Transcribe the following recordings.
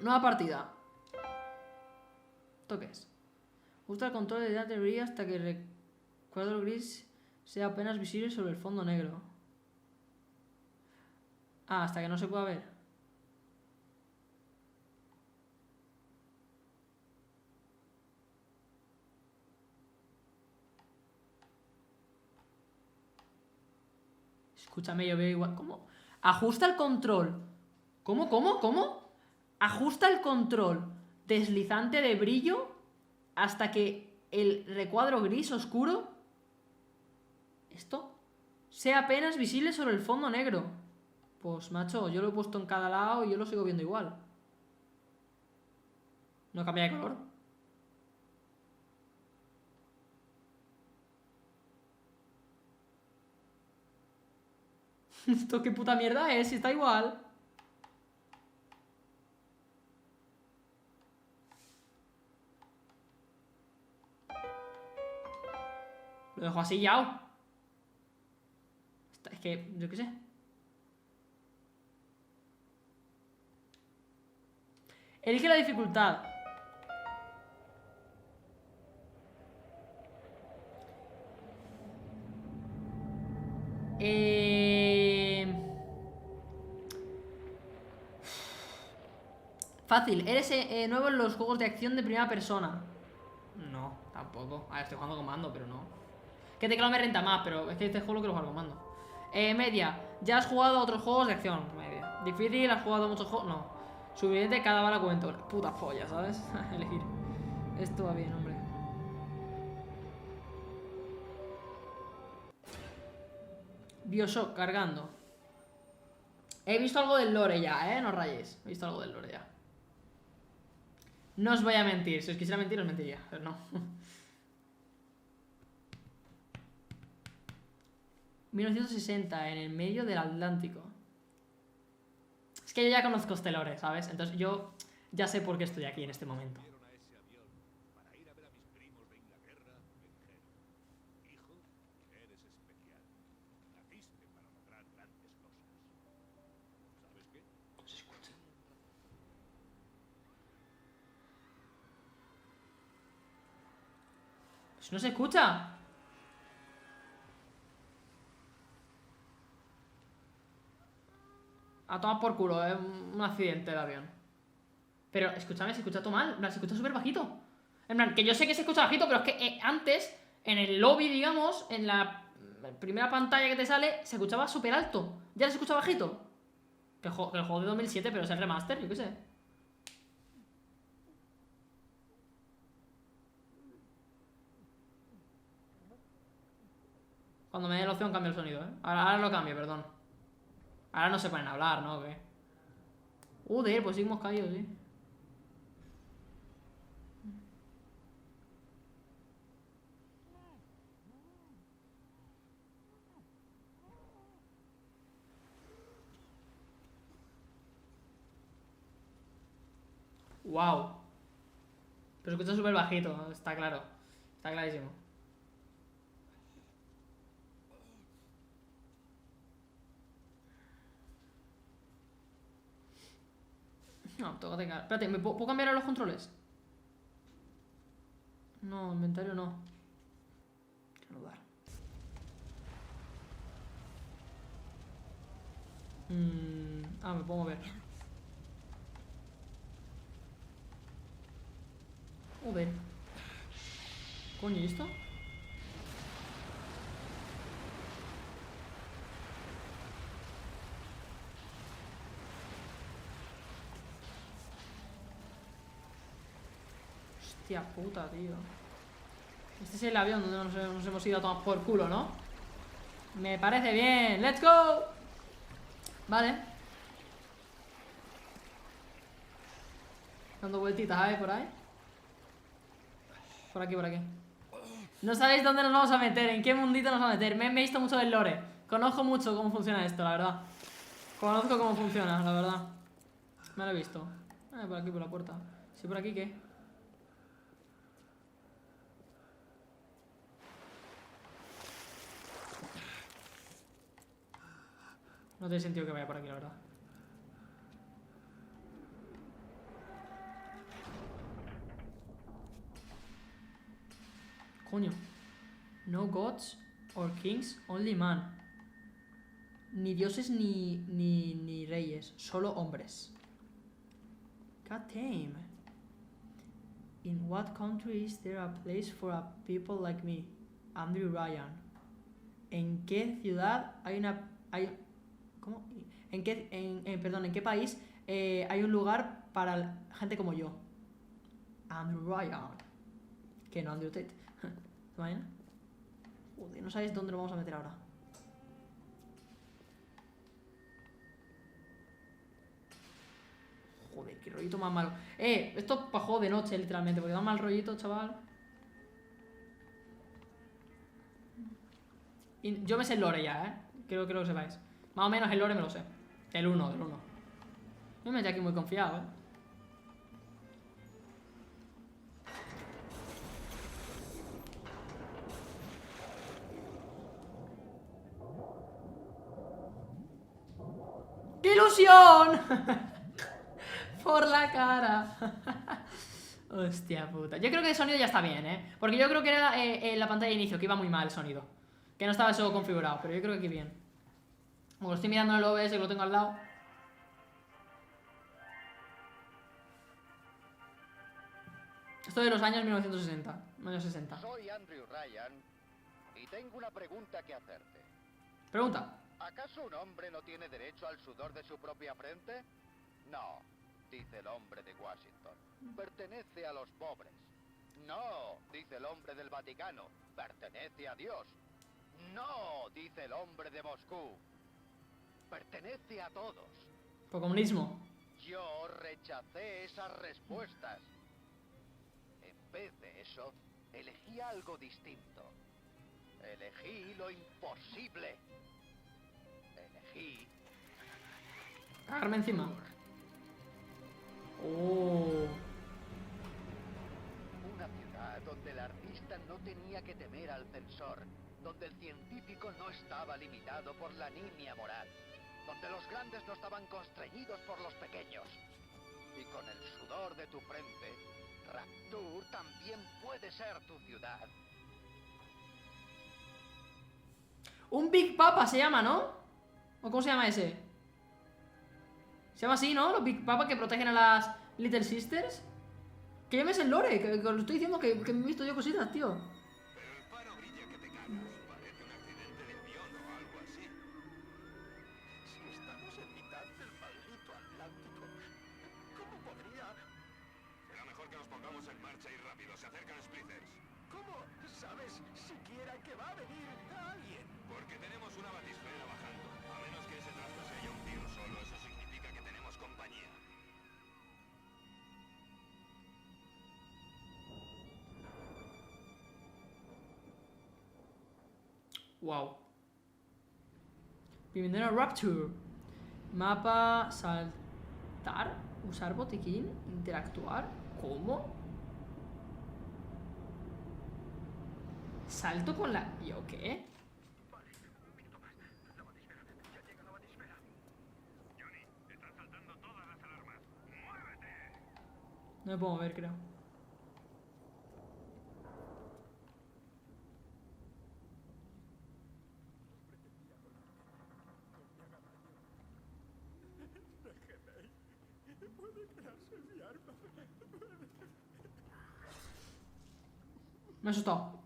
Nueva partida. ¿Esto qué es? Usa el control de delante brilla hasta que el recuadro gris sea apenas visible sobre el fondo negro. Ah, hasta que no se pueda ver. Escúchame, yo veo igual. ¿Cómo? Ajusta el control. ¿Cómo? Ajusta el control deslizante de brillo hasta que el recuadro gris oscuro, esto, sea apenas visible sobre el fondo negro. Pues macho, yo lo he puesto en cada lado y yo lo sigo viendo igual. No cambia de color. ¿Esto qué puta mierda es? Si está igual. Lo dejo así ya. Es que, yo qué sé. Elige la dificultad. Fácil. ¿Eres nuevo en los juegos de acción de primera persona? No, tampoco. A ver, estoy jugando con mando, pero no. ¿Qué teclado me renta más? Pero es que este juego lo quiero jugar con mando. Media. ¿Ya has jugado a otros juegos de acción? Media. Difícil, ¿has jugado a muchos juegos? No. Suficiente, cada bala cuento. Puta polla, ¿sabes? Elegir. Esto va bien, hombre. BioShock, cargando. He visto algo del lore ya, no rayéis. He visto algo del lore ya. No os voy a mentir. Si os quisiera mentir, os mentiría. Pero no. 1960, en el medio del Atlántico. Es que yo ya conozco este lore, ¿sabes? Entonces yo ya sé por qué estoy aquí en este momento. Pues no se escucha. A tomar por culo, un accidente de avión. Pero escúchame, se escucha todo mal. En plan, se escucha súper bajito. En plan, que yo sé que se escucha bajito, pero es que antes, en el lobby, digamos, en la primera pantalla que te sale, se escuchaba súper alto. Ya se escucha bajito. Que el juego de 2007, pero es el remaster, yo qué sé. Cuando me dé la opción cambio el sonido, Ahora lo cambio, perdón. Ahora no se ponen a hablar, ¿no? ¿Qué? Pues sí hemos caído, sí. Wow. Pero se escucha súper bajito, está claro. Está clarísimo. No, tengo que cambiar. Espérate, ¿me puedo cambiar a los controles? No, inventario no. Saludar. Me puedo mover. Joder. Coño, ¿y esto? Hostia puta, tío. Este es el avión donde nos hemos ido a tomar por culo, ¿no? Me parece bien. ¡Let's go! Vale. Dando vueltitas, por ahí. Por aquí, por aquí. No sabéis dónde nos vamos a meter, en qué mundito nos vamos a meter. Me he visto mucho del lore. Conozco mucho cómo funciona esto, la verdad. Conozco cómo funciona, la verdad. Me lo he visto. Por aquí, por la puerta. Sí, por aquí, ¿qué? No tiene sentido que vaya por aquí, la verdad. Coño. No gods or kings, only man. Ni dioses ni reyes, solo hombres. God damn. In what country is there a place for a people like me? Andrew Ryan. ¿En qué ciudad hay una... ¿Cómo? ¿En qué país hay un lugar para gente como yo? Andrew Ryan. Que no Andrew Tate. ¿Te imaginas? Joder, no sabes dónde lo vamos a meter ahora. Joder, qué rollito más malo. Esto es para juego de noche, literalmente, porque da mal rollito, chaval. Y yo me sé el lore ya, Creo que lo sepáis. Más o menos el lore me lo sé. Del 1. Yo me metí aquí muy confiado, ¡Qué ilusión! Por la cara. Hostia puta. Yo creo que el sonido ya está bien, Porque yo creo que era en la pantalla de inicio, que iba muy mal el sonido. Que no estaba eso configurado, pero yo creo que aquí bien. Como lo estoy mirando en el OBS, que lo tengo al lado. Esto de los años 1960. Años 60. Soy Andrew Ryan y tengo una pregunta que hacerte. Pregunta. ¿Acaso un hombre no tiene derecho al sudor de su propia frente? No, dice el hombre de Washington. Pertenece a los pobres. No, dice el hombre del Vaticano. Pertenece a Dios. No, dice el hombre de Moscú. Pertenece a todos. Por comunismo. Yo rechacé esas respuestas. En vez de eso, elegí algo distinto. Elegí lo imposible. Elegí... Cagarme encima. Oh. Una ciudad donde el artista no tenía que temer al censor, donde el científico no estaba limitado por la nimia moral, donde los grandes no estaban constreñidos por los pequeños. Y con el sudor de tu frente, Rapture también puede ser tu ciudad. Un Big Papa se llama, ¿no? ¿O cómo se llama ese? Se llama así, ¿no? Los Big Papa que protegen a las Little Sisters. Que yo me sé el lore, que lo estoy diciendo que me he visto yo cositas, tío. Pero el faro brilla que te cagas. Parece un accidente de avión o algo así. Si estamos en mitad del maldito Atlántico, ¿cómo podría...? Será mejor que nos pongamos en marcha y rápido. Se acercan splitters. ¿Cómo sabes siquiera que va a venir alguien? Porque tenemos una batisfera bajando. A menos que ese trasto se haya hundido solo, eso significa que tenemos compañía. Wow. Bienvenido a Rapture. Mapa, saltar, usar botiquín, interactuar. ¿Cómo? Salto con la... ¿Yo qué? No me puedo mover, creo. Me he asustado.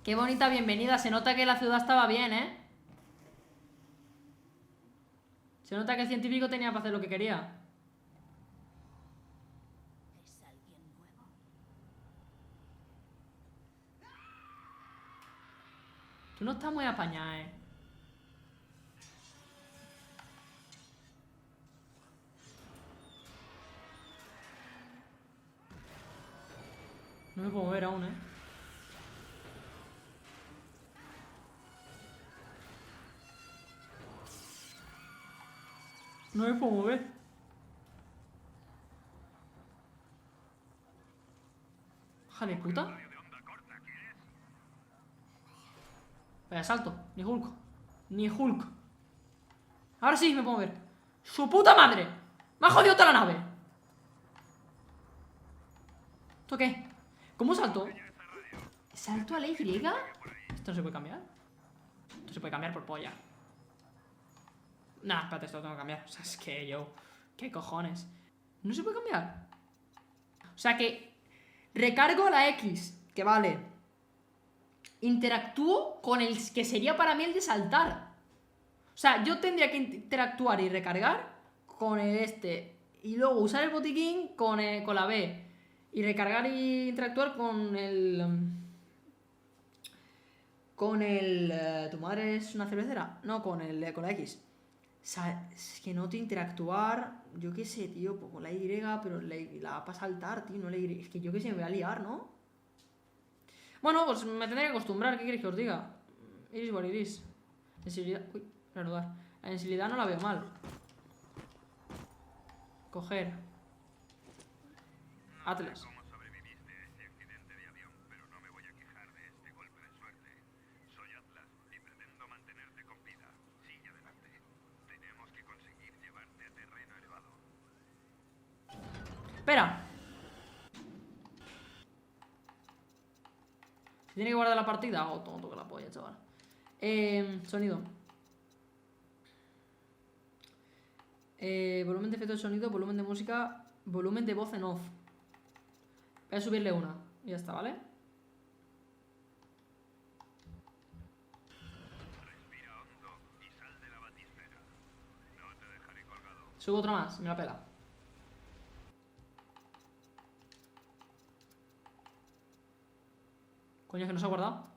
Qué bonita bienvenida. Se nota que la ciudad estaba bien, ¿eh? Se nota que el científico tenía para hacer lo que quería. ¿Es alguien nuevo? Tú no estás muy apañada, ¿eh? No me puedo mover aún, ¿eh? No me puedo mover. Hija de puta. Vaya salto. Ni Hulk. Ni Hulk. Ahora sí me puedo mover. ¡Su puta madre! ¡Me ha jodido toda la nave! ¿Esto qué? ¿Cómo salto? ¿Salto a la Y? ¿Esto no se puede cambiar? Esto se puede cambiar por polla. Nah, espérate, esto lo tengo que cambiar. O sea, es que yo... ¿Qué cojones? ¿No se puede cambiar? O sea que... Recargo la X, que vale. Interactúo con el que sería para mí el de saltar. O sea, yo tendría que interactuar y recargar con el este. Y luego usar el botiquín con la B. Y recargar y interactuar con el... ¿Tu madre es una cervecera? No, con la X. O sea, es que no te interactuar... Yo qué sé, tío, pues con la Y, pero la A para saltar, tío, no la Y. Es que yo qué sé, me voy a liar, ¿no? Bueno, pues me tendré que acostumbrar, ¿qué queréis que os diga? Iris what it is. Sensibilidad... Uy, reanudar. La sensibilidad no la veo mal. Coger. Atlas. ¿Cómo sobreviviste a ese accidente de avión? Pero no me voy a quejar de este golpe de suerte. Soy Atlas y pretendo mantenerte con vida. Sigue adelante. Tenemos que conseguir llevarte a terreno elevado. Espera. ¿Se tiene que guardar la partida? Oh, tonto que la polla, chaval. Sonido. Volumen de efecto de sonido, volumen de música, volumen de voz en off. Voy a subirle una. Y ya está, ¿vale? Respira hondo y sal de la batisfera. No te dejaré colgado. Subo otra más, me la pela. Coño, que no se ha guardado.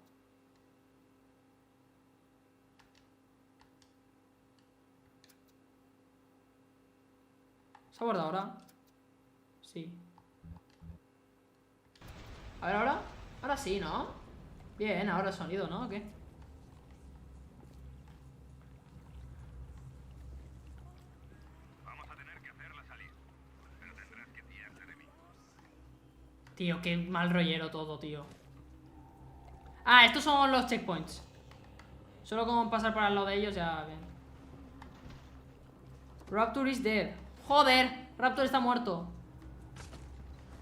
¿Se ha guardado ahora? Sí. A ver, ahora. Ahora sí, ¿no? Bien, ahora el sonido, ¿no? ¿O qué? Vamos a tener que hacerla salir. Pero tendrás que fiarte de mí. Tío, qué mal rollero todo, tío. Ah, estos son los checkpoints. Solo como pasar por al lado de ellos ya, bien. Rapture is dead. Joder, Rapture está muerto.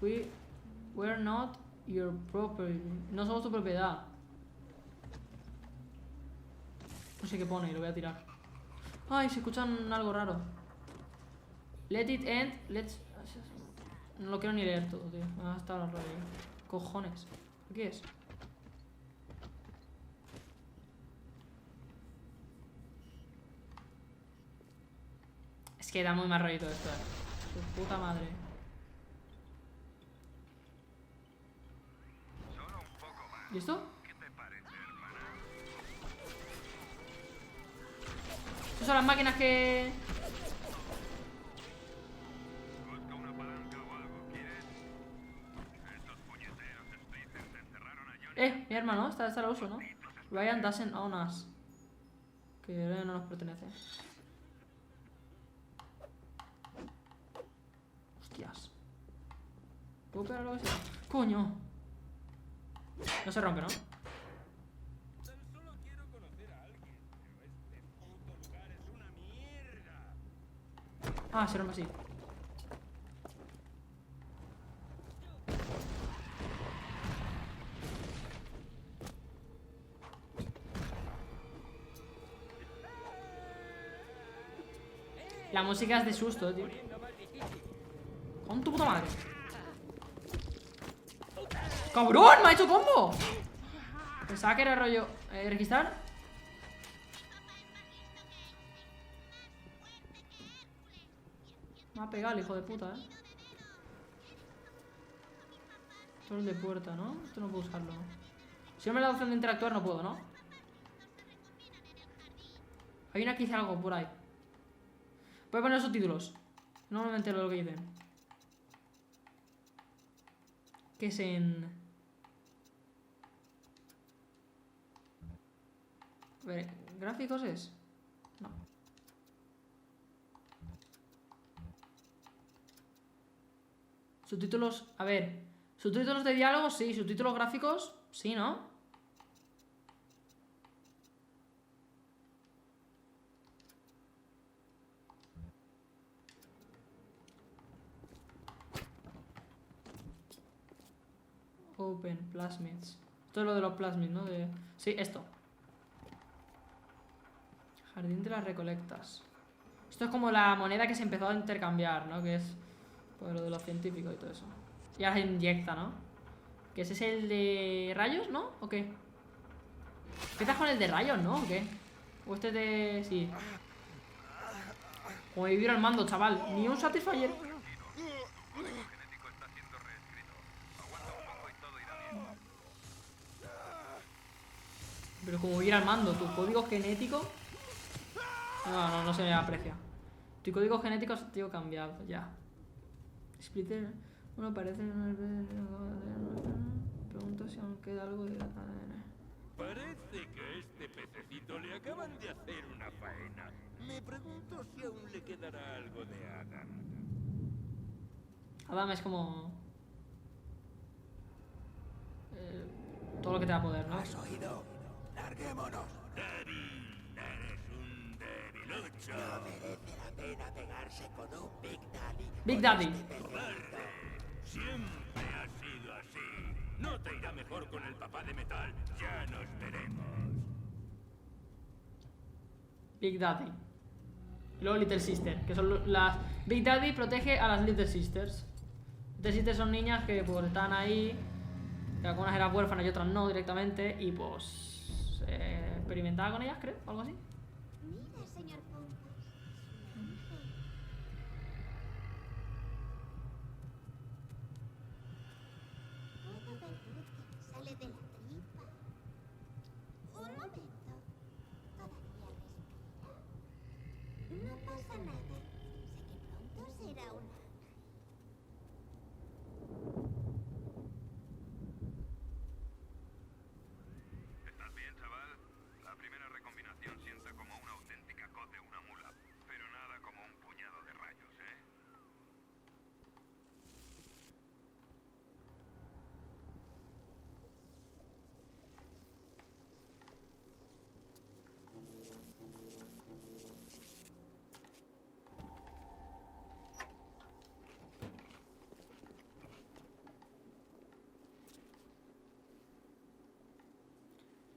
We're not your property. No somos tu propiedad. No sé qué pone, lo voy a tirar. Ay, se escuchan algo raro. Let it end, let's... No lo quiero ni leer todo, tío. Ah, está los rollos. Cojones. ¿Qué es? Es que da muy mal rollito esto, Su puta madre. Solo un poco más. ¿Y esto? ¿Qué te parece, hermana? Estas son las máquinas que... Busca una palanca o algo, ¿quieres? Estos puñeteros Spacers te encerraron a Johnny. Mi hermano, esta la uso, ¿no? Ryan doesn't own us. Que no nos pertenece. Hostias. ¿Puedo pegar algo así? ¡Coño! No se rompe, ¿no? Tan solo quiero conocer a alguien, pero este puto lugar es una mierda. Ah, se rompe así. La música es de susto, tío. Con tu puta madre. ¡Cabrón! ¡Me ha hecho combo! Pensaba que era rollo... ¿registrar? Me ha pegado el hijo de puta, Esto es de puerta, ¿no? Esto no puedo usarlo. Si no me da la opción de interactuar no puedo, ¿no? Hay una que dice algo por ahí. Voy a poner subtítulos. No me entero de lo que dicen. ¿Qué es en...? A ver, ¿gráficos es? No. Subtítulos... A ver. Subtítulos de diálogo, sí. Subtítulos gráficos, sí, ¿no? Open, plasmids. Esto es lo de los plasmids, ¿no? Sí, esto. Jardín de las recolectas. Esto es como la moneda que se empezó a intercambiar, ¿no? Que es pues, lo de los científicos y todo eso. Y ahora se inyecta, ¿no? Que ese es el de rayos, ¿no? ¿O qué? Empiezas con el de rayos, ¿no? ¿O qué? O este de... sí. Como vivir al mando, chaval. Ni un Satisfyer. Pero como vivir al mando, tu código genético... No se me aprecia. Tu código genético ha sido cambiado, ya. Splitter... Bueno, parece... Pregunto si aún queda algo de ADN. Parece que a este pececito le acaban de hacer una faena. Me pregunto si aún le quedará algo de Adam. Adam es como... todo lo que te da poder, ¿no? ¿Has oído? ¡Larguémonos! Débil, eres un debilucho. No merece la pena pegarse con un Big Daddy. Big Daddy. Cobarde. Siempre ha sido así. No te irá mejor con el papá de metal. Ya nos veremos. Big Daddy. Y luego Little Sister, que son las... Big Daddy protege a las Little Sisters. Little Sisters son niñas que pues están ahí, que algunas eran huérfanas y otras no directamente, y pues... experimentaba con ellas, creo, o algo así. Mira, señor Pontas. Puedo ver luz que me sale de la tripa. Un momento. Todavía respira. No pasa nada. Sé que pronto será un ángel. ¿Estás bien, chaval? La primera recombinación sienta como una auténtica cod de una mula, pero nada como un puñado de rayos, ¿eh?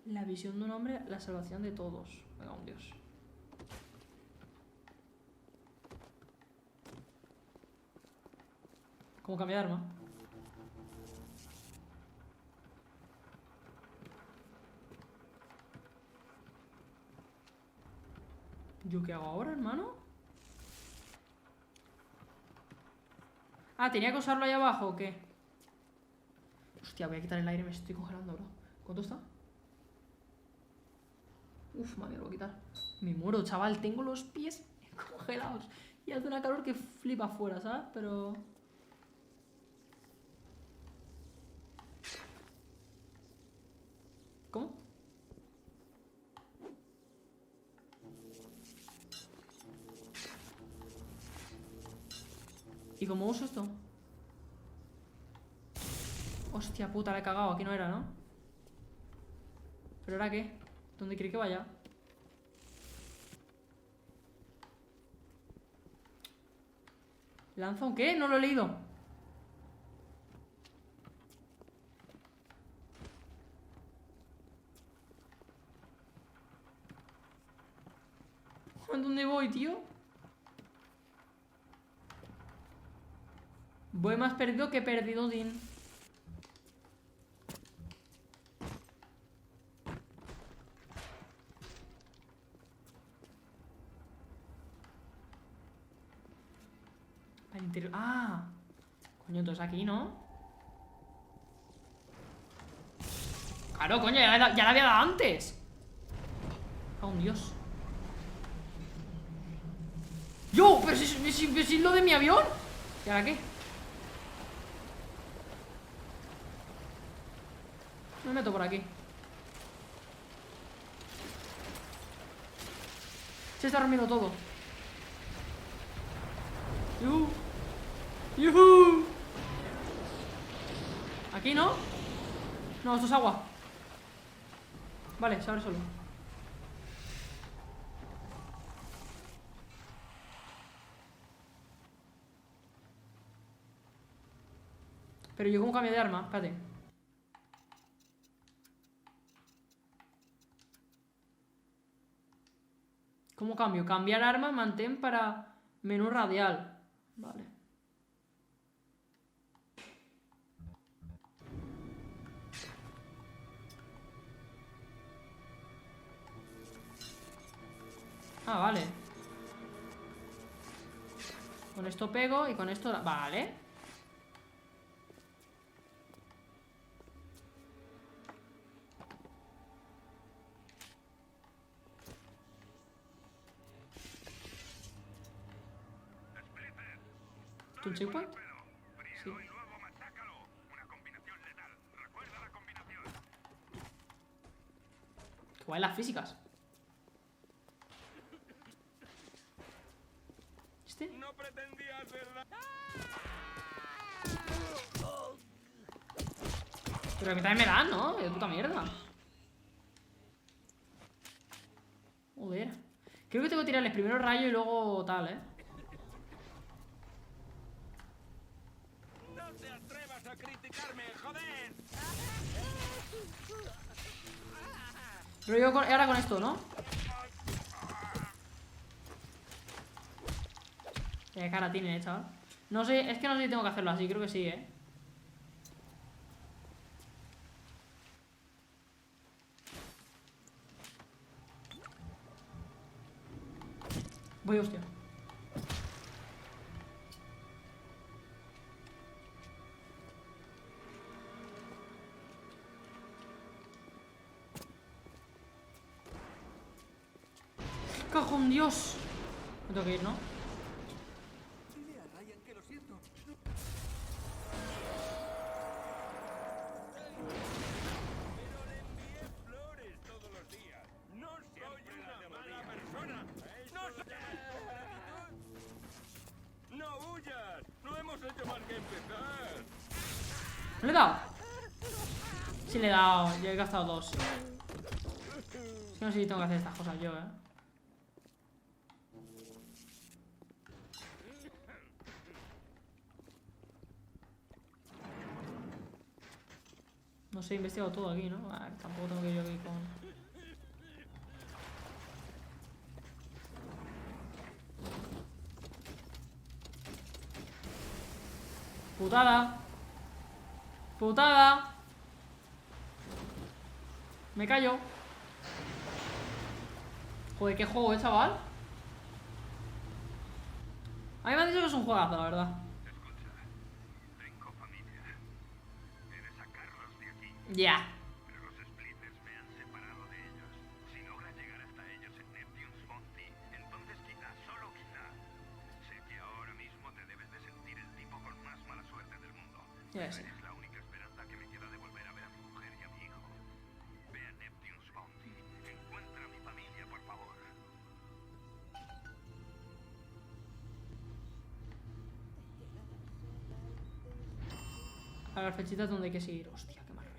La visión de un hombre, la salvación de todos. Venga, un dios. ¿Cómo cambia de arma? ¿Yo qué hago ahora, hermano? Ah, ¿tenía que usarlo ahí abajo o qué? Hostia, voy a quitar el aire, me estoy congelando, bro. ¿Cuánto está? Uf, madre, lo voy a quitar. Me muero, chaval, tengo los pies congelados. Y hace una calor que flipa afuera, ¿sabes? Pero... ¿cómo? ¿Y cómo uso esto? Hostia puta, la he cagado. Aquí no era, ¿no? ¿Pero ahora qué? ¿Dónde quiere que vaya? ¿Lanza un qué? No lo he leído. ¿A dónde voy, tío? Voy más perdido que perdido, Din. Al interior. ¡Ah! Coño, entonces aquí, ¿no? Claro, coño, ya la había dado antes. ¡Ah, un dios! ¡Yo! ¿Pero si lo de mi avión? ¿Y ahora qué? Me meto por aquí. Se está rompiendo todo. ¡Yuhu! ¡Yuhu! ¿Aquí no? No, esto es agua. Vale, se abre solo. Pero yo como cambio de arma, espérate. ¿Cómo cambio? Cambiar arma, mantén para menú radial. Vale. Ah, vale. Con esto pego y con esto... Vale. ¿Un checkpoint? Sí. Qué guay las físicas. ¿Este? No pretendía hacerla. Pero a mí también me dan, ¿no? De puta mierda. Joder. Creo que tengo que tirarles primero rayo y luego tal, ¿eh? No te atrevas a criticarme, joder. Pero yo ahora con esto, ¿no? Qué cara tiene, chaval. No sé, es que no sé si tengo que hacerlo así, creo que sí, ¿eh? Voy, hostia. ¡Cajón, Dios! Me tengo que ir, ¿no? Dile a Ryan que lo siento. Pero le envié flores todos los días. No soy una mala persona. No soy... ¡No huyas! No hemos hecho más que empezar. ¿No le he dado? Sí le he dado, yo he gastado 2. Es que no sé si tengo que hacer estas cosas yo, ¿eh? No sé, he investigado todo aquí, ¿no? A ver, tampoco tengo que ir yo aquí con... ¡Putada! ¡Putada! Me callo. Joder, qué juego, chaval. A mí me han dicho que es un juegazo, la verdad. Escucha, tengo familia. He de sacarlos de aquí. Ya. Pero los splitters me han separado de ellos. Si logras llegar hasta ellos en Neptune's Bounty, entonces quizá, solo quizá, sé que ahora mismo te debes de sentir el tipo con más mala suerte del mundo. Ya sé. Es la única esperanza que me queda de volver a ver a mi mujer y a mi hijo. Ve a Neptune's Bounty. Encuentra a mi familia, por favor. A las fechitas donde hay que seguir. Hostia, qué mal rollo.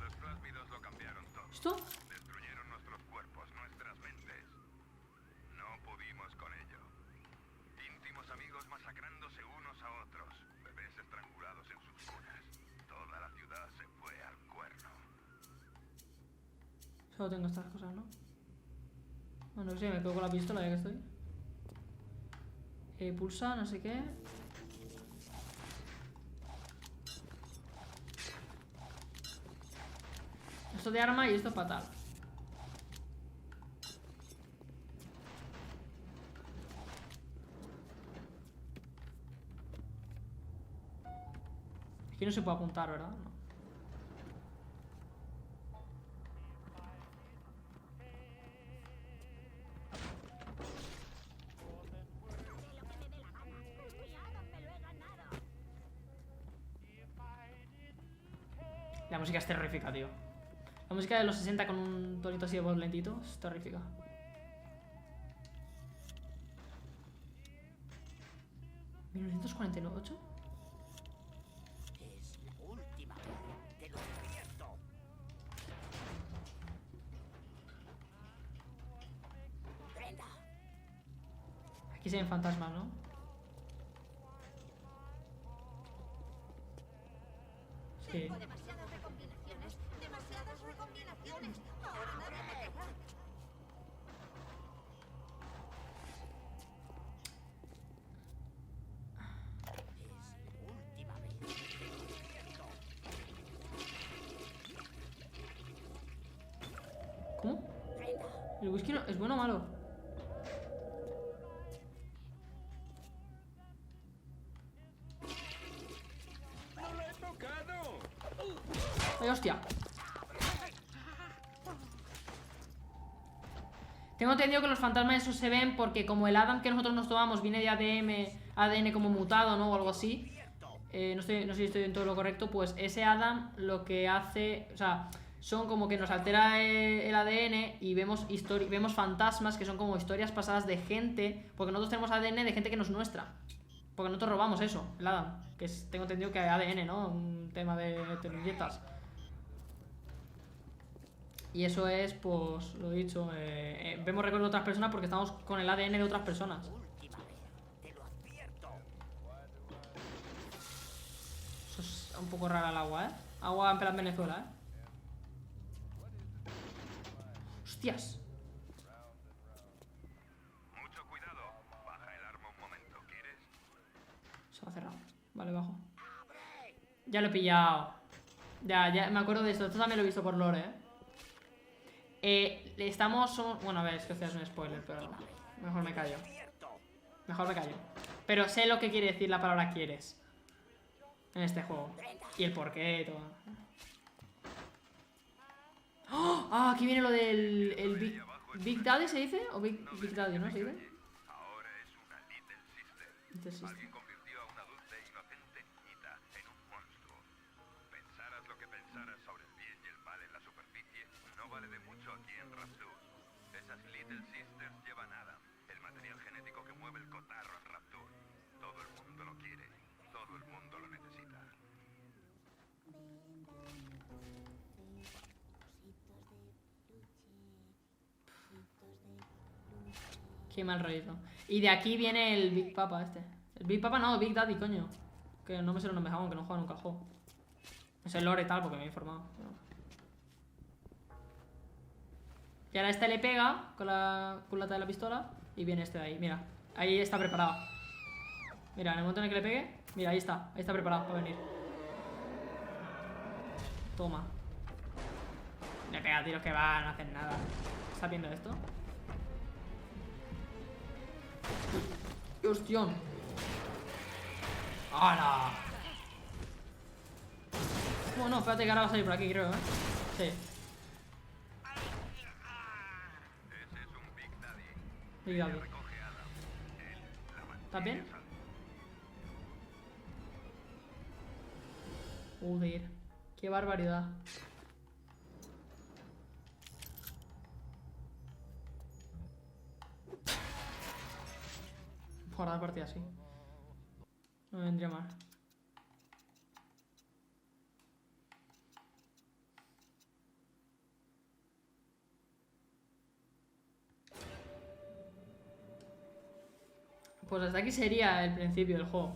Los plásmidos lo cambiaron todo. ¿Esto? Destruyeron nuestros cuerpos, nuestras mentes. No pudimos con ello. Íntimos amigos masacrándose unos a otros. Bebés estrangulados en sus cunas. Toda la ciudad se fue al cuerno. Solo tengo estas cosas, ¿no? Bueno, sí, me quedo con la pistola ya que estoy. Pulsa, no sé qué. Esto de arma y esto es fatal. Aquí no se puede apuntar, ¿verdad? No. La música es terrorífica, tío. La música de los 60 con un tonito así de voz lentito es terrorífica. ¿1948? Es la última vez, te lo advierto. Aquí se ven fantasmas, ¿no? Sí. Tengo demasiadas recombinaciones. Demasiadas recombinaciones. Ahora nadie me querrá. Última vez. ¿Cómo? ¿El whisky no, es bueno o malo? ¡No lo he tocado! ¡Ay, hostia! Tengo entendido que los fantasmas esos se ven porque como el Adam que nosotros nos tomamos viene de ADN como mutado, ¿no? O algo así. No sé si estoy en todo lo correcto. Pues ese Adam lo que hace... O sea, son como que nos altera el ADN y vemos fantasmas que son como historias pasadas de gente. Porque nosotros tenemos ADN de gente que no es nuestra. Porque nosotros robamos eso, el Adam. Que tengo entendido que hay ADN, ¿no? Un tema de dietas. Y eso es, pues, lo he dicho, vemos recuerdos de otras personas porque estamos con el ADN de otras personas. Última vez. Te lo advierto. Eso es un poco rara el agua, ¿eh? Agua en plan Venezuela, ¿eh? ¡Hostias! Mucho cuidado. Baja el arma un momento, ¿quieres? Se va cerrado. Vale, bajo. Ya lo he pillado. Ya me acuerdo de esto. Esto también lo he visto por lore, ¿eh? Bueno, a ver, es que es un spoiler, pero mejor me callo. Mejor me callo. Pero sé lo que quiere decir la palabra quieres en este juego. Y el porqué y todo. ¡Oh! Ah, aquí viene lo del Big Daddy, ¿se dice? ¿O Big Daddy, no? ¿Se dice? Ahora es una Little Sister. Little Sister. Alguien convirtió a una dulce e inocente niñita en un monstruo. Pensaras lo que pensaras sobre el bien y el mal en la superficie, no vale de mucho aquí en Rapture. Esas Little Sisters llevan Adam, el material genético que mueve el cotarro en Rapture. Todo el mundo lo quiere, todo el mundo lo necesita. Qué mal rollito. Y de aquí viene el Big Papa este. El Big Papa no, Big Daddy, coño. Que no me sé los nombres aún, que no juego nunca al juego. Es el lore y tal, porque me he informado. Y ahora este le pega con la culata de la pistola. Y viene este de ahí, mira. Ahí está preparado. Mira, en el momento en el que le pegue, mira, ahí está preparado para venir. Toma. Le pega tiros que va, no hacen nada. ¿Estás viendo esto? ¡Hostión! ¡Hala! Bueno, espérate que ahora va a salir por aquí, creo, ¿eh? Sí. Ese es un Big Daddy. Big Daddy. Recoge a Adam. Él la mantiene ¿Estás bien? a salvo. Joder. Qué barbaridad. Por dar partida así. No me vendría mal. Pues hasta aquí sería el principio del juego.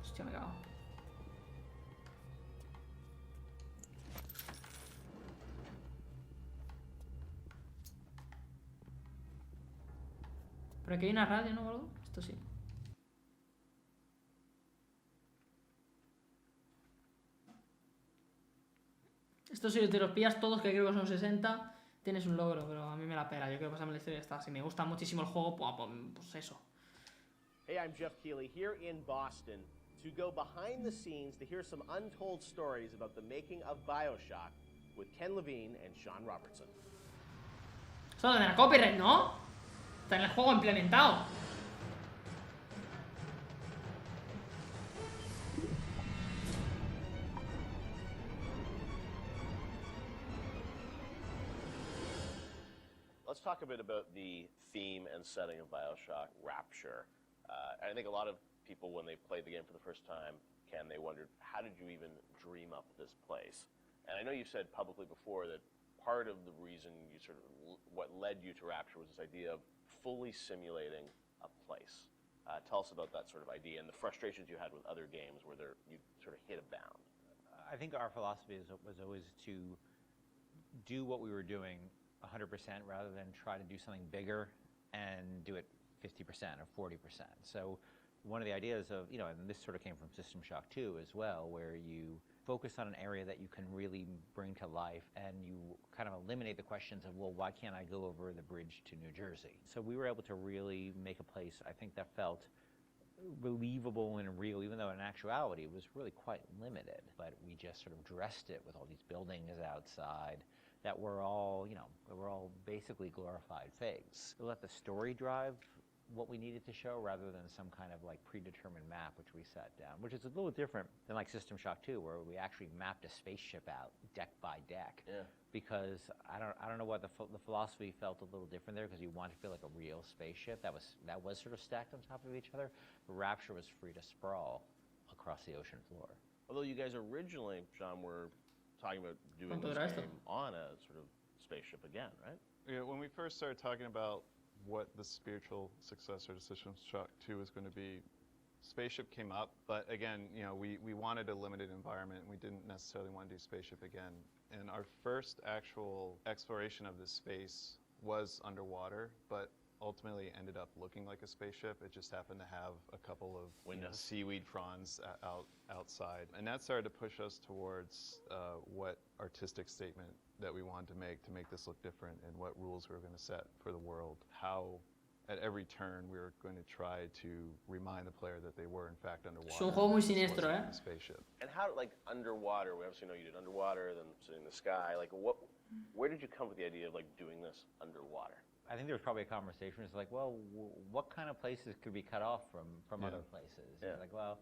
Hostia, me he cagado. Pero aquí hay una radio, ¿no? O algo. Esto sí. Esto si te los pillas todos, que creo que son 60, tienes un logro, pero a mí me la pela. Yo quiero pasarme la historia y está. Si me gusta muchísimo el juego, pues eso. Hey, I'm Jeff Keighley here in Boston to go behind the scenes to hear some untold stories about the making of BioShock with Ken Levine and Sean Robertson. Eso lo de la copyright, ¿no? Está en el juego implementado. Let's talk a bit about the theme and setting of BioShock, Rapture. I think a lot of people, when they played the game for the first time, Ken, they wondered, how did you even dream up this place? And I know you said publicly before that part of the reason you sort of, what led you to Rapture was this idea of fully simulating a place. Tell us about that sort of idea and the frustrations you had with other games where you sort of hit a bound. I think our philosophy was always to do what we were doing 100% rather than try to do something bigger and do it 50% or 40%. So one of the ideas of, and this sort of came from System Shock 2 as well, where you focus on an area that you can really bring to life and you kind of eliminate the questions of, well, why can't I go over the bridge to New Jersey? So we were able to really make a place, I think, that felt believable and real, even though in actuality it was really quite limited. But we just sort of dressed it with all these buildings outside that were all, were all basically glorified fakes. We let the story drive what we needed to show rather than some kind of like predetermined map which we sat down, which is a little different than like System Shock 2, where we actually mapped a spaceship out deck by deck. Yeah. Because I don't know what the philosophy felt a little different there, because you want to feel like a real spaceship that was sort of stacked on top of each other. Rapture was free to sprawl across the ocean floor. Although you guys originally, John, were talking about doing this game on a sort of spaceship again, right? Yeah, when we first started talking about what the spiritual successor to System Shock 2 was going to be, Spaceship came up, but again, we wanted a limited environment, and we didn't necessarily want to do Spaceship again. And our first actual exploration of this space was underwater, but ultimately ended up looking like a spaceship. It just happened to have a couple of seaweed fronds outside. And that started to push us towards what artistic statement that we wanted to make this look different, and what rules we were going to set for the world. How at every turn we were going to try to remind the player that they were in fact underwater. Es un juego muy siniestro, a spaceship. And how, like, underwater, we obviously know you did underwater, then sitting in the sky, like where did you come with the idea of like doing this underwater? I think there was probably a conversation. It's like, well, what kind of places could be cut off from other places? Yeah. Like, well,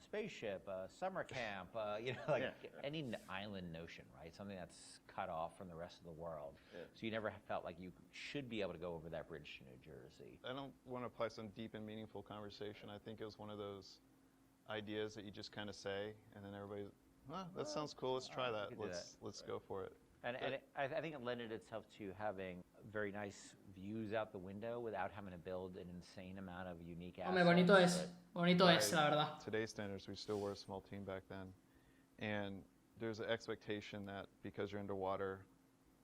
spaceship, summer camp, any island notion, right? Something that's cut off from the rest of the world. Yeah. So you never felt like you should be able to go over that bridge to New Jersey. I don't want to apply some deep and meaningful conversation. I think it was one of those ideas that you just kind of say, and then everybody, that sounds cool. Let's try that. Let's go for it. And I think it lended itself to having very nice views out the window without having to build an insane amount of unique assets. Bonito es, la verdad. Today's standards, we still were a small team back then. And there's an expectation that because you're underwater,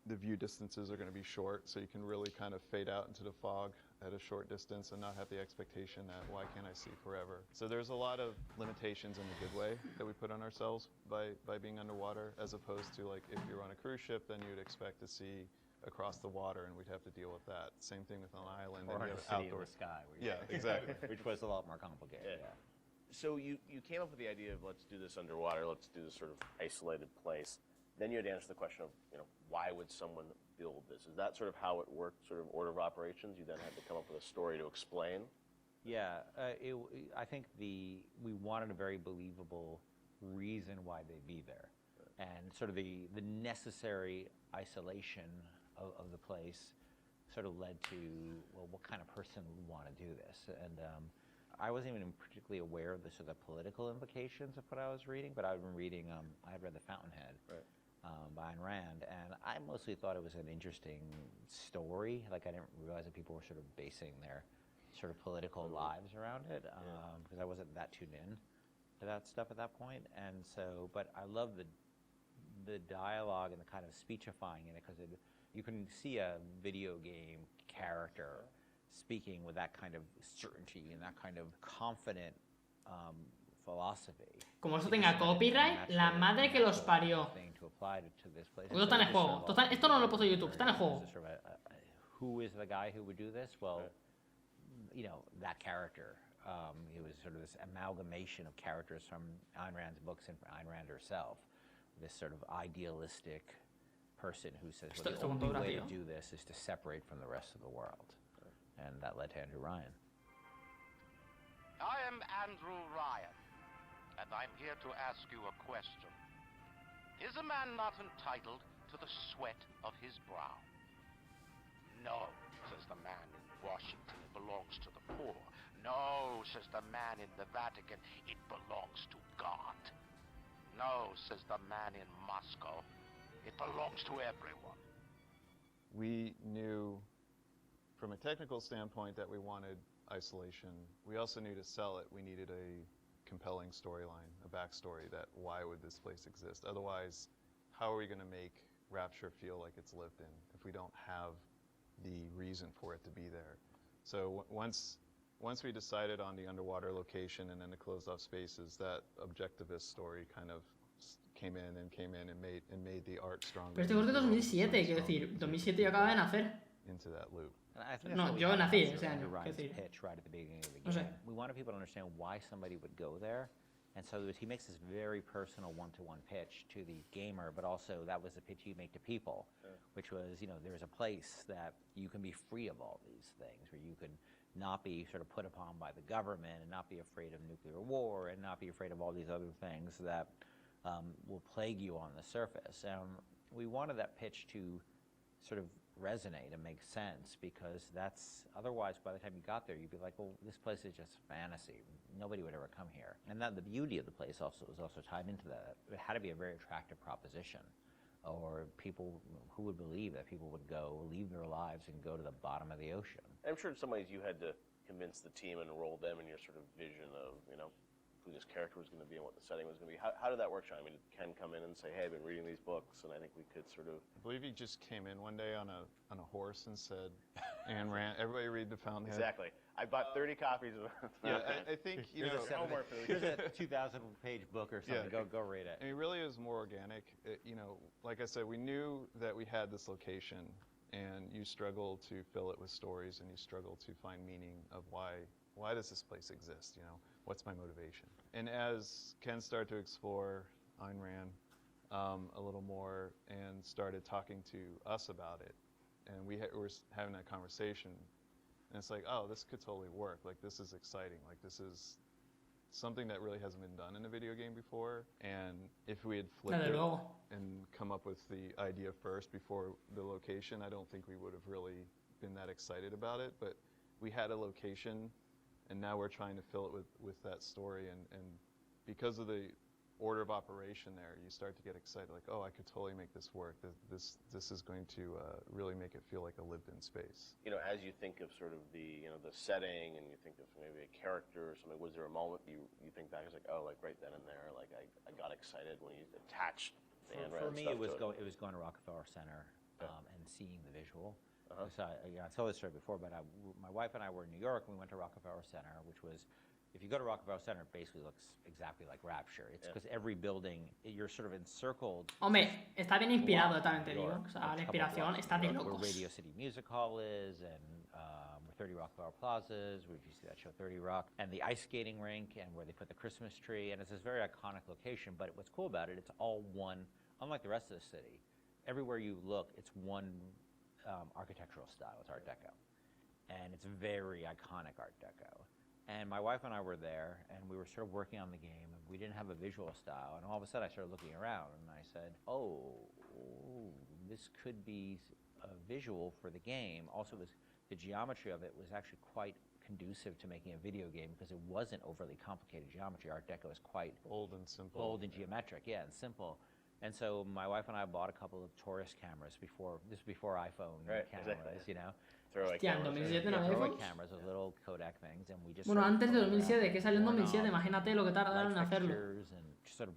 the view distances are going to be short, so you can really kind of fade out into the fog at a short distance and not have the expectation that, why can't I see forever? So there's a lot of limitations in a good way that we put on ourselves by being underwater, as opposed to, like, if you're on a cruise ship, then you'd expect to see across the water, and we'd have to deal with that. Same thing with an island. Or a city in the sky. Yeah, exactly. Which was a lot more complicated. Yeah. So you came up with the idea of, let's do this underwater, let's do this sort of isolated place. Then you had to answer the question of, why would someone build this? Is that sort of how it worked, sort of order of operations? You then had to come up with a story to explain? Yeah, I think we wanted a very believable reason why they'd be there. And sort of the necessary isolation of the place sort of led to, well, what kind of person would want to do this? And I wasn't even particularly aware of the sort of political implications of what I was reading, but I'd been reading, I had read The Fountainhead. Right. By Ayn Rand, and I mostly thought it was an interesting story. Like, I didn't realize that people were sort of basing their sort of political lives around it, because I wasn't that tuned in to that stuff at that point. And so, but I love the dialogue and the kind of speechifying in it, because you can see a video game character speaking with that kind of certainty and that kind of confident philosophy. Como eso tenga copyright, la madre que los parió. Esto está en el juego. Esto no lo he puesto en YouTube, está en el juego. Who is the guy who would do this? Well, that character. It was sort of this amalgamation of characters from Ayn Rand's books and Ayn Rand herself. This sort of idealistic person who says, well, the only way to do this is to separate from the rest of the world. And that led to Andrew Ryan. I am Andrew Ryan, and I'm here to ask you a question. Is a man not entitled to the sweat of his brow? No, says the man in Washington, it belongs to the poor. No, says the man in the Vatican, it belongs to God. No, says the man in Moscow, it belongs to everyone. We knew from a technical standpoint that we wanted isolation. We also knew to sell it, we needed a compelling storyline, a backstory that why would this place exist? Otherwise, how are we going to make Rapture feel like it's lived in if we don't have the reason for it to be there? So once we decided on the underwater location and then the closed off spaces, that objectivist story kind of came in and made the art stronger. Pero este juego es de 2007, quiero decir, 2007 yo acababa de nacer. Into that loop. No, yo nací ese año, quiero decir. Pitch right at the beginning of the No game. sé. We wanted people to understand why somebody would go there. And so he makes this very personal one-to-one pitch to the gamer, but also that was the pitch he'd make to people, which was, you know, there's a place that you can be free of all these things, where you can not be sort of put upon by the government and not be afraid of nuclear war and not be afraid of all these other things that will plague you on the surface. We wanted that pitch to sort of resonate and make sense, because that's otherwise by the time you got there you'd be like, well, this place is just fantasy, nobody would ever come here. And that the beauty of the place also was also tied into that. It had to be a very attractive proposition, or people who would believe that people would go leave their lives and go to the bottom of the ocean. I'm sure in some ways you had to convince the team and enroll them in your sort of vision of, you know, who this character was going to be and what the setting was going to be. How did that work, Sean? I mean, did Ken come in and say, hey, I've been reading these books, and I think we could sort of... I believe he just came in one day on a horse and said, Ayn Rand, everybody read The Fountainhead. Exactly. I bought 30 copies of Yeah, I think, you know... Here's a 2,000-page book or something. Yeah. Go read it. I mean, really, it was more organic. You know, like I said, we knew that we had this location, and you struggle to fill it with stories, and you struggle to find meaning of why does this place exist, you know? What's my motivation? And as Ken started to explore Ayn Rand a little more and started talking to us about it, and we were having that conversation, and it's like, oh, this could totally work. Like, this is exciting. Like, this is something that really hasn't been done in a video game before. And if we had flipped it and come up with the idea first before the location, I don't think we would have really been that excited about it. But we had a location, and now we're trying to fill it with that story. And because of the order of operation there, you start to get excited, like, oh, I could totally make this work. This is going to really make it feel like a lived-in space. You know, as you think of sort of the, you know, the setting, and you think of maybe a character or something, was there a moment you think back, it's like, oh, like right then and there, like I got excited when you attached the Ayn Rand For me, stuff it was going to Rockefeller Center and seeing the visual. So I told this story before, but my wife and I were in New York, and we went to Rockefeller Center, which was, if you go to Rockefeller Center, it basically looks exactly like Rapture. It's because every building, you're sort of encircled. Hombre, está bien inspirado, también te digo. O sea, la inspiración está de locos. Where Radio City Music Hall is, and where 30 Rockefeller Plazas, where you see that show 30 Rock, and the ice skating rink, and where they put the Christmas tree, and it's this very iconic location. But what's cool about it, it's all one, unlike the rest of the city. Everywhere you look, it's one architectural style. It's Art Deco. And it's very iconic Art Deco. And my wife and I were there, and we were sort of working on the game, and we didn't have a visual style. And all of a sudden, I started looking around, and I said, oh, this could be a visual for the game. Also, the geometry of it was actually quite conducive to making a video game, because it wasn't overly complicated geometry. Art Deco is quite bold and simple. Bold and geometric, yeah, and simple. And so my wife and I bought a couple of tourist cameras before iPhone cameras, you know. Hostia, en 2007 no había iPhones. Cameras, those little Kodak things, and we just bueno, antes de 2007, que salió en 2007, imagínate lo que tardaron en hacerlo. And just sort of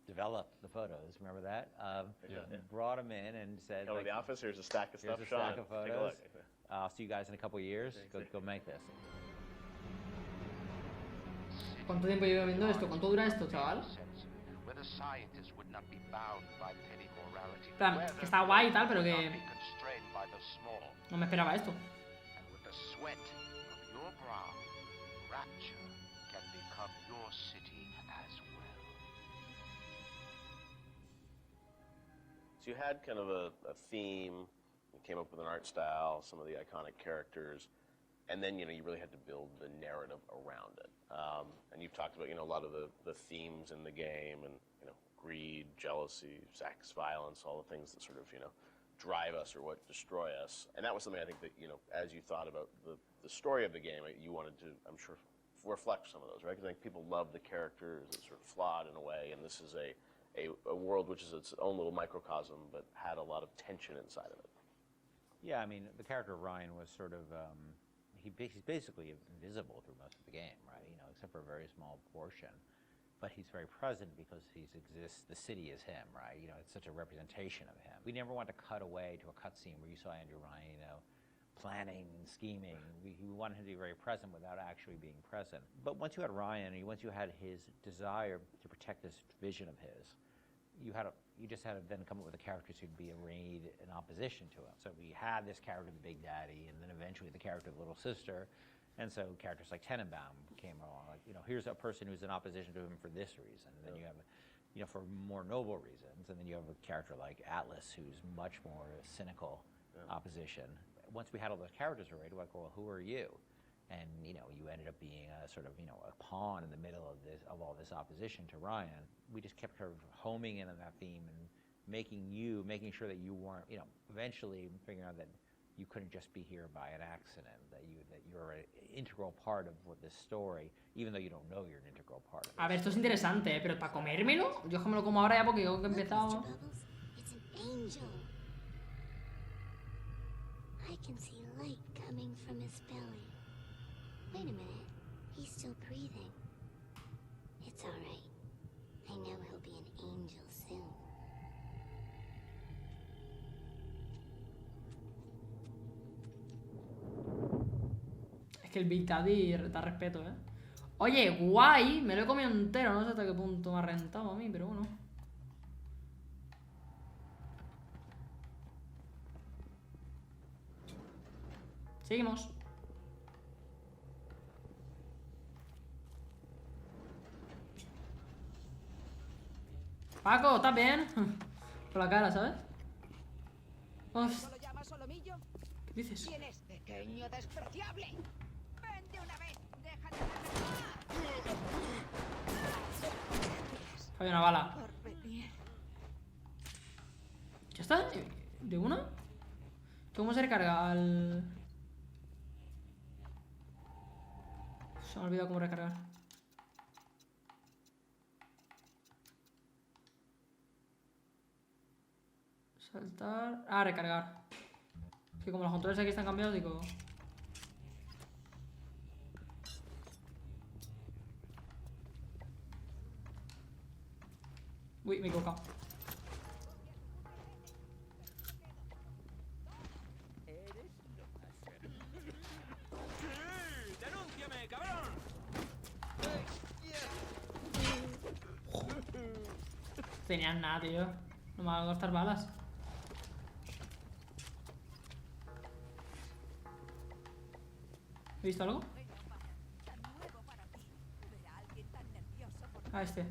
developed the photos. Remember that? Brought them in and said, come to the office. Here's a stack of stuff. Here's a stack of photos. I'll see you guys in a couple of years. Go make this. ¿Cuánto tiempo llevo viendo esto? ¿Cuánto dura esto, chaval? Plan, que está guay y tal, pero que no me esperaba esto. So you had kind of a theme, you came up with an art style, some of the iconic characters, and then, you know, you really had to build the narrative around it. And you've talked about, you know, a lot of the themes in the game, and, you know, greed, jealousy, sex, violence, all the things that sort of, you know, drive us or what destroy us. And that was something I think that, you know, as you thought about the story of the game, you wanted to, I'm sure, reflect some of those, right? Because I think people love the characters as sort of flawed in a way, and this is a world which is its own little microcosm, but had a lot of tension inside of it. Yeah, I mean, the character of Ryan was sort of, he's basically invisible through most of the game, right? You know, except for a very small portion. But he's very present because he exists, the city is him, right? You know, it's such a representation of him. We never want to cut away to a cutscene where you saw Andrew Ryan, you know, planning and scheming. We wanted him to be very present without actually being present. But once you had Ryan, and once you had his desire to protect this vision of his, you just had to then come up with the characters who'd be arrayed in opposition to him. So we had this character, the Big Daddy, and then eventually the character, the Little Sister. And so characters like Tenenbaum came along, like, you know, here's a person who's in opposition to him for this reason. And then you have, you know, for more noble reasons. And then you have a character like Atlas, who's much more cynical opposition. Once we had all those characters arrayed, we're like, well, who are you? And, you know, you ended up being a sort of, you know, a pawn in the middle of all this opposition to Ryan. We just kept sort of homing in on that theme and making sure that you weren't, you know, eventually figuring out that you couldn't just be here by an accident, that you're an integral part of this story, even though you don't know you're an integral part of it. A ver, esto es interesante, pero para comérmelo, yo es que me lo como ahora ya porque yo que he empezado. It's an angel. I can see light coming from his belly. Wait a minute. He's still breathing. It's all right. I know he'll be an angel soon. Es que el Big Daddy da respeto, ¿eh? Oye, guay, me lo he comido entero, no sé hasta qué punto me ha rentado a mí, pero bueno. Seguimos. Paco, ¿estás bien? Por la cara, ¿sabes? ¿Cómo lo llamas, solomillo? ¿Qué dices? ¿Quién es? Pequeño despreciable. Ven de una vez. Déjate Hay una bala. de venir. ¿Ya está? ¿De una? ¿Cómo se recarga al...? Se me ha olvidado cómo recargar. Saltar... Ah, recargar. Es que como los controles aquí están cambiados, digo... Uy, me he equivocado. ¡Denúnciame, cabrón! Tenían nada, tío. No me van a gastar balas. ¿He visto algo? Ah, este. Si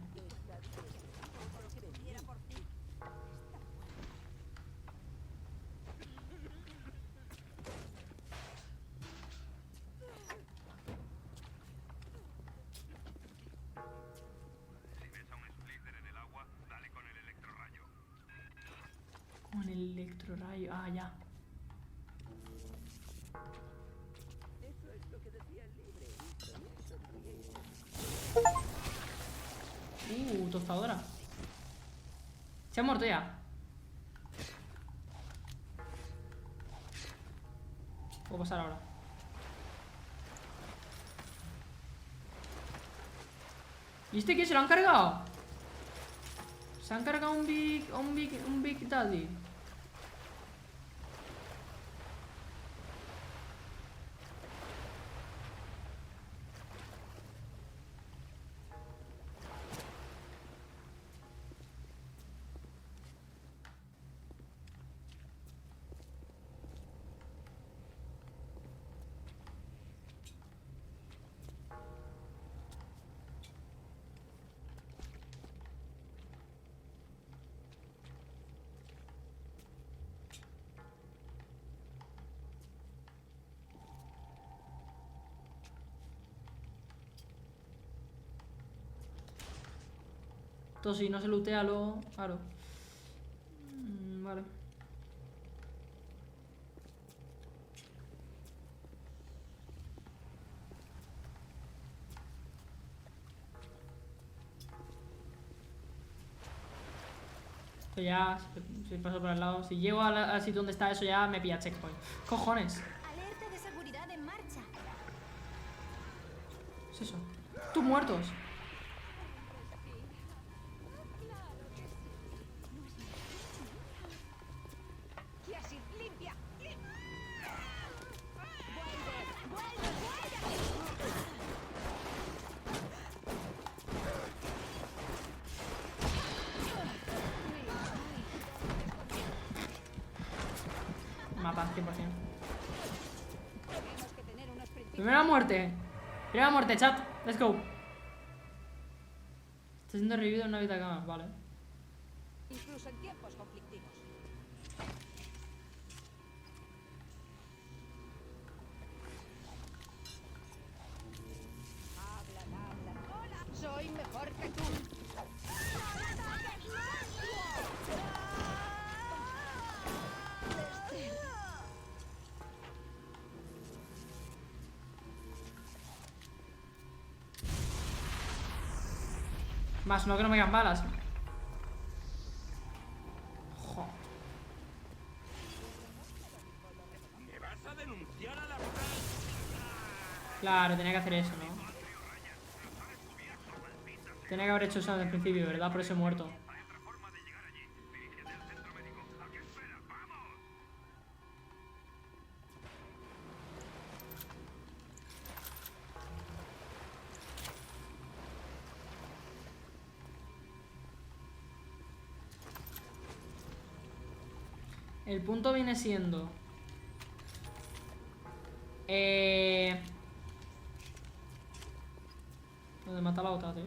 ves a un splitter en el agua, dale con el electrorrayo. Con el electrorrayo. Ah, ya. Tostadora. Se ha muerto ya. Puedo pasar ahora. ¿Y este qué? ¿Se lo han cargado? Se han cargado un Big Daddy. Entonces, si no se lootea, lo... Claro. Vale. Esto ya, si paso por el lado. Si llego al sitio donde está eso ya me pilla checkpoint. Cojones. Alerta de seguridad en marcha. ¿Qué es eso? ¡Tú muertos! Kiashi, limpia. Mapa, 100%. Tenemos que tener unos principios. Primera muerte. Primera muerte, chat. Let's go. Está siendo revivido en una habitación. Vale. Incluso en tiempos conflictivos. Hablan. Hola, soy mejor que tú. Más no que no me quedan balas. Jo. ¿Me vas a denunciar a la Claro, tenía que hacer eso, ¿no? Tenía que haber hecho eso desde el principio, ¿verdad? Por eso he muerto. El punto viene siendo... ¿Dónde mata a la otra, tío?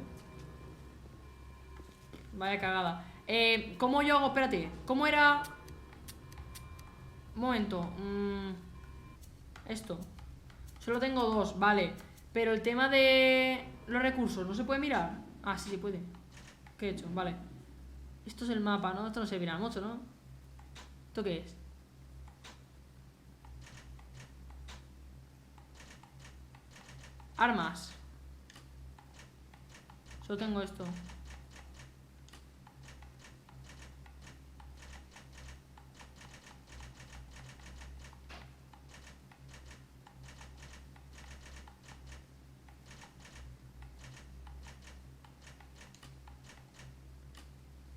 Vaya cagada. ¿Cómo yo hago? Espérate. ¿Cómo era? Un momento. Esto. Solo tengo 2, vale. Pero el tema de los recursos, ¿no se puede mirar? Ah, sí, se puede. ¿Qué he hecho? Vale. Esto es el mapa, ¿no? Esto no se mira mucho, ¿no? ¿Esto qué es? Armas. Solo tengo esto.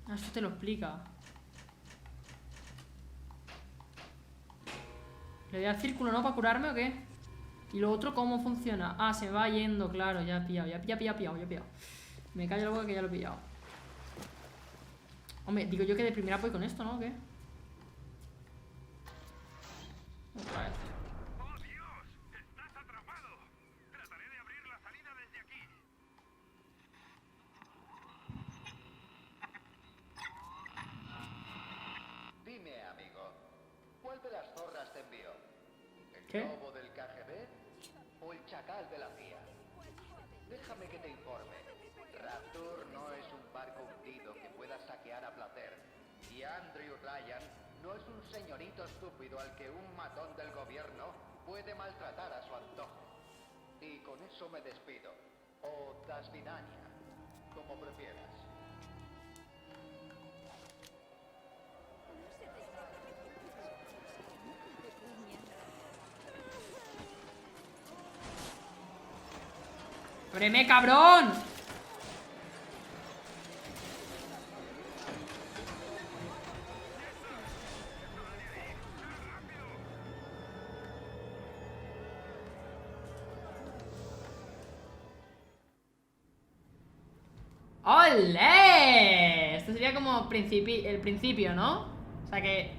Ah, esto te lo explica. ¿Le doy al círculo, no? ¿Para curarme o qué? ¿Y lo otro cómo funciona? Ah, se va yendo, claro, ya he pillado, ya he pillado. Me callo la boca que ya lo he pillado. Hombre, digo yo que de primera voy con esto, ¿no? ¿O qué? Otra vez. ¡Oh, Dios! ¡Estás atrapado! Trataré de abrir la salida desde aquí. Dime, amigo, ¿cuál de las zorras te envió? ¿El ¿Qué? lobo del KGB o el chacal de la CIA? Déjame que te informe. Rapture no es un barco hundido que pueda saquear a placer. Y Andrew Ryan no es un señorito estúpido al que un matón del gobierno puede maltratar a su antojo. Y con eso me despido. O das vidania, como prefieras. ¡Ábreme, cabrón! ¡Olé! Esto sería como el principio, ¿no? O sea que...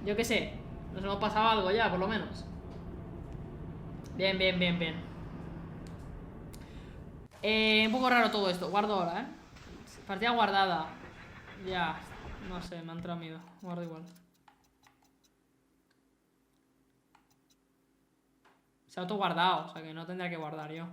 Yo qué sé. Nos hemos pasado algo ya, por lo menos. Bien. Un poco raro todo esto. Guardo ahora, ¿eh? Partida guardada. Ya. No sé, me ha entrado miedo. Guardo igual. Se ha autoguardado, o sea que no tendría que guardar yo.